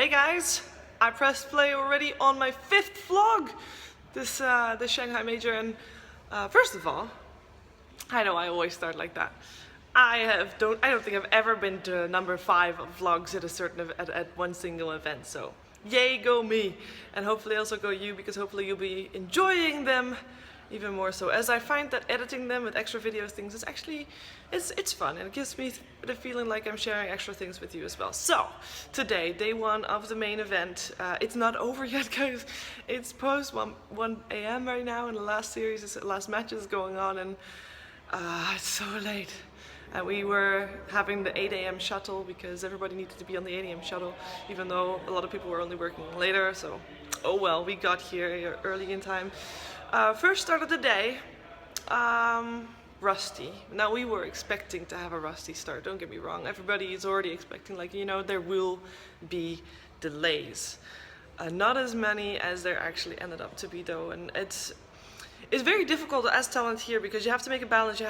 Hey guys, I pressed play already on my 5th vlog this Shanghai major, and first of all, I know I always start like that. I don't think I've ever been to number 5 of vlogs at a certain at one single event. So yay, go me, and hopefully also go you, because hopefully you'll be enjoying them even more so, as I find that editing them with extra videos things is actually it's fun, and it gives me the feeling like I'm sharing extra things with you as well. So today, day 1 of the main event. It's not over yet, guys. It's post 1 a.m. right now, and the last match is going on, and it's so late. And we were having the 8 a.m. shuttle because everybody needed to be on the 8 a.m. shuttle, even though a lot of people were only working later. So, oh well, we got here early in time. First start of the day, rusty. Now, we were expecting to have a rusty start, don't get me wrong. Everybody is already expecting, like, you know, there will be delays. Not as many as there actually ended up to be, though, and it's very difficult as talent here because you have to make a balance.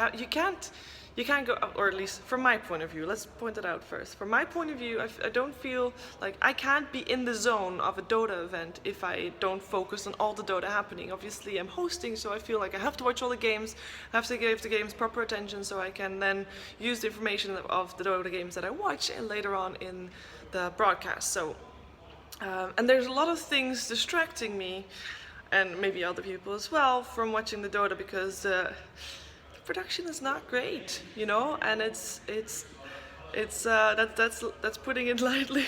You can't go, or at least from my point of view, let's point it out first. From my point of view, I don't feel like I can't be in the zone of a Dota event if I don't focus on all the Dota happening. Obviously, I'm hosting, so I feel like I have to watch all the games, I have to give the games proper attention so I can then use the information of the Dota games that I watch and later on in the broadcast. So, and there's a lot of things distracting me, and maybe other people as well, from watching the Dota, because production is not great, you know, and that's putting it lightly.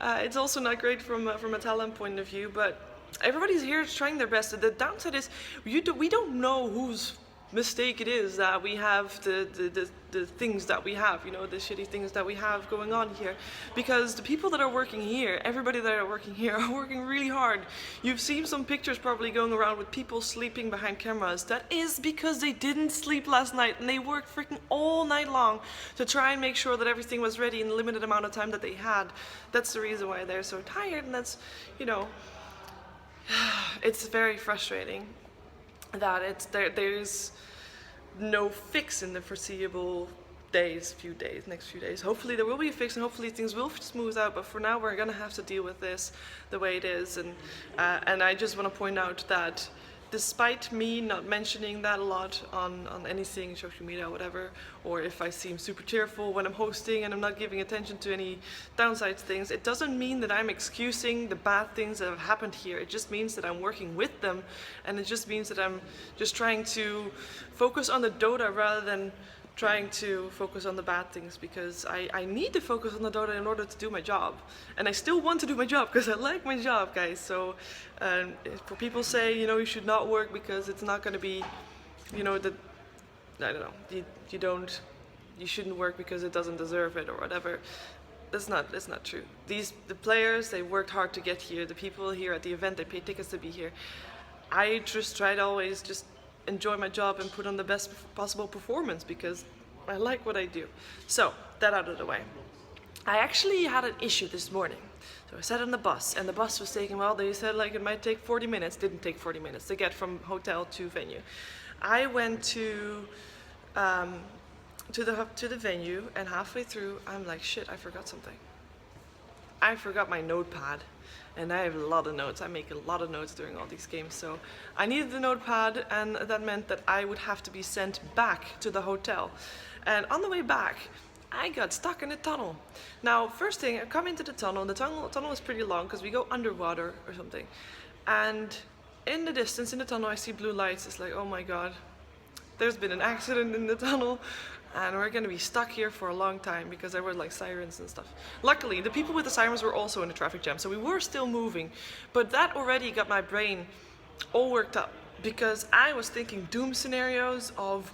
It's also not great from a talent point of view, but everybody's here trying their best. The downside is we don't know whose mistake it is that we have the things that we have, you know, the shitty things that we have going on here, because the people that are working here, everybody that are working here, are working really hard. You've seen some pictures probably going around with people sleeping behind cameras. That is because they didn't sleep last night and they worked freaking all night long to try and make sure that everything was ready in the limited amount of time that they had. That's the reason why they're so tired, and that's, you know, it's very frustrating that there's no fix in the foreseeable next few days. Hopefully there will be a fix, and hopefully things will smooth out, but for now we're gonna have to deal with this the way it is. And I just want to point out that despite me not mentioning that a lot on anything, social media, whatever, or if I seem super cheerful when I'm hosting and I'm not giving attention to any downside things, it doesn't mean that I'm excusing the bad things that have happened here. It just means that I'm working with them, and it just means that I'm just trying to focus on the Dota rather than trying to focus on the bad things, because I need to focus on the Dota in order to do my job. And I still want to do my job because I like my job, guys. So for people say, you know, you should not work because it's not going to be, you know, I don't know, you shouldn't work because it doesn't deserve it or whatever. That's not true. The players, they worked hard to get here. The people here at the event, they paid tickets to be here. I just try to always just enjoy my job and put on the best possible performance because I like what I do. So, that out of the way. I actually had an issue this morning. So I sat on the bus, and the bus was taking, well, they said like it might take 40 minutes. Didn't take 40 minutes to get from hotel to venue. I went to the venue, and halfway through I'm like, shit, I forgot something. I forgot my notepad, and I have a lot of notes. I make a lot of notes during all these games, so I needed the notepad, and that meant that I would have to be sent back to the hotel. And on the way back, I got stuck in a tunnel. Now, first thing, I come into the tunnel, and the tunnel is pretty long because we go underwater or something. And in the distance, in the tunnel, I see blue lights. It's like, oh my god, there's been an accident in the tunnel, and we're gonna be stuck here for a long time because there were like sirens and stuff. Luckily, the people with the sirens were also in the traffic jam, so we were still moving. But that already got my brain all worked up because I was thinking doom scenarios of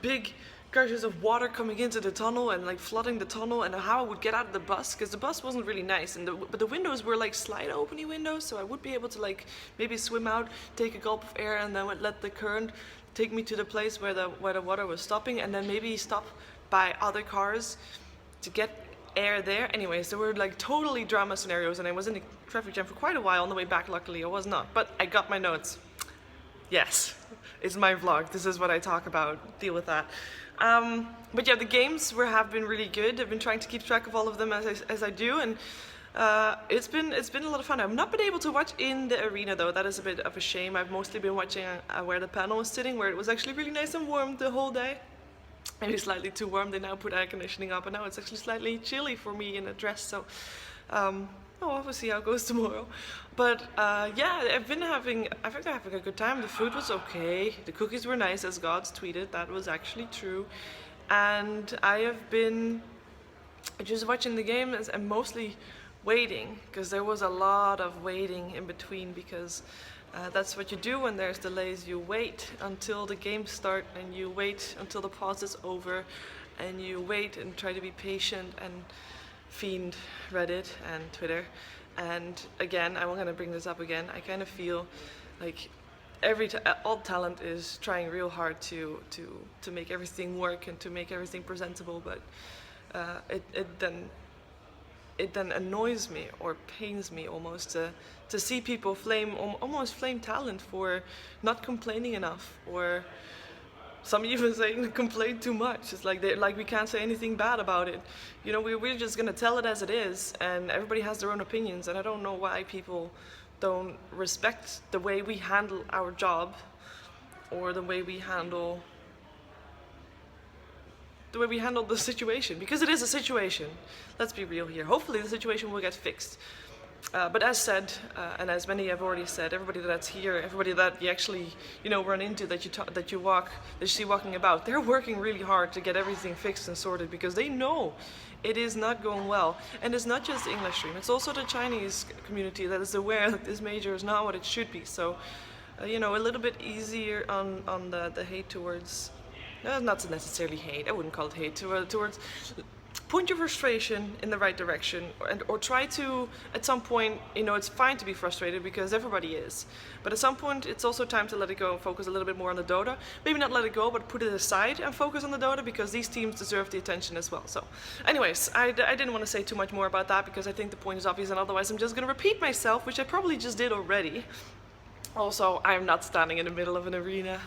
big gushes of water coming into the tunnel and like flooding the tunnel, and how I would get out of the bus, because the bus wasn't really nice, and but the windows were like slide opening windows, so I would be able to like maybe swim out, take a gulp of air, and then let the current take me to the place where the water was stopping, and then maybe stop by other cars to get air there. Anyways, there were like totally drama scenarios, and I was in the traffic jam for quite a while. On the way back, luckily I was not, but I got my notes. Yes, it's my vlog. This is what I talk about. Deal with that. But yeah, the games have been really good. I've been trying to keep track of all of them as I do, and It's been a lot of fun. I've not been able to watch in the arena though. That is a bit of a shame. I've mostly been watching where the panel was sitting, where it was actually really nice and warm the whole day. Maybe slightly too warm. They now put air conditioning up, and now it's actually slightly chilly for me in a dress. So, we'll see how it goes tomorrow. But yeah, I think they're having a good time. The food was okay. The cookies were nice, as Gods tweeted. That was actually true. And I have been just watching the game and mostly waiting, because there was a lot of waiting in between, because that's what you do when there's delays. You wait until the games start, and you wait until the pause is over, and you wait and try to be patient and fiend Reddit and Twitter. And again, I'm going to bring this up again, I kind of feel like all talent is trying real hard to make everything work and to make everything presentable, but it then annoys me or pains me almost to see people almost flame talent for not complaining enough, or some even saying complain too much. It's like we can't say anything bad about it. You know, we're just gonna tell it as it is, and everybody has their own opinions. And I don't know why people don't respect the way we handle our job, or the way we handle the situation, because it is a situation. Let's be real here. Hopefully the situation will get fixed. But as said, and as many have already said, everybody that's here, everybody that you actually run into, that you see walking about, they're working really hard to get everything fixed and sorted, because they know it is not going well. And it's not just the English stream; it's also the Chinese community that is aware that this major is not what it should be. So, a little bit easier on the hate towards. Not necessarily hate. I wouldn't call it hate. Towards point your frustration in the right direction, or try to, at some point, it's fine to be frustrated, because everybody is. But at some point, it's also time to let it go and focus a little bit more on the Dota. Maybe not let it go, but put it aside and focus on the Dota, because these teams deserve the attention as well. So, anyways, I didn't want to say too much more about that, because I think the point is obvious, and otherwise I'm just going to repeat myself, which I probably just did already. Also, I'm not standing in the middle of an arena.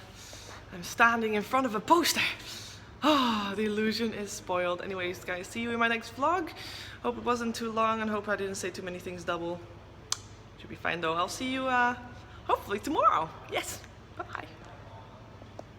I'm standing in front of a poster. Oh, the illusion is spoiled. Anyways, guys, see you in my next vlog. Hope it wasn't too long, and hope I didn't say too many things double. Should be fine though. I'll see you hopefully tomorrow. Yes.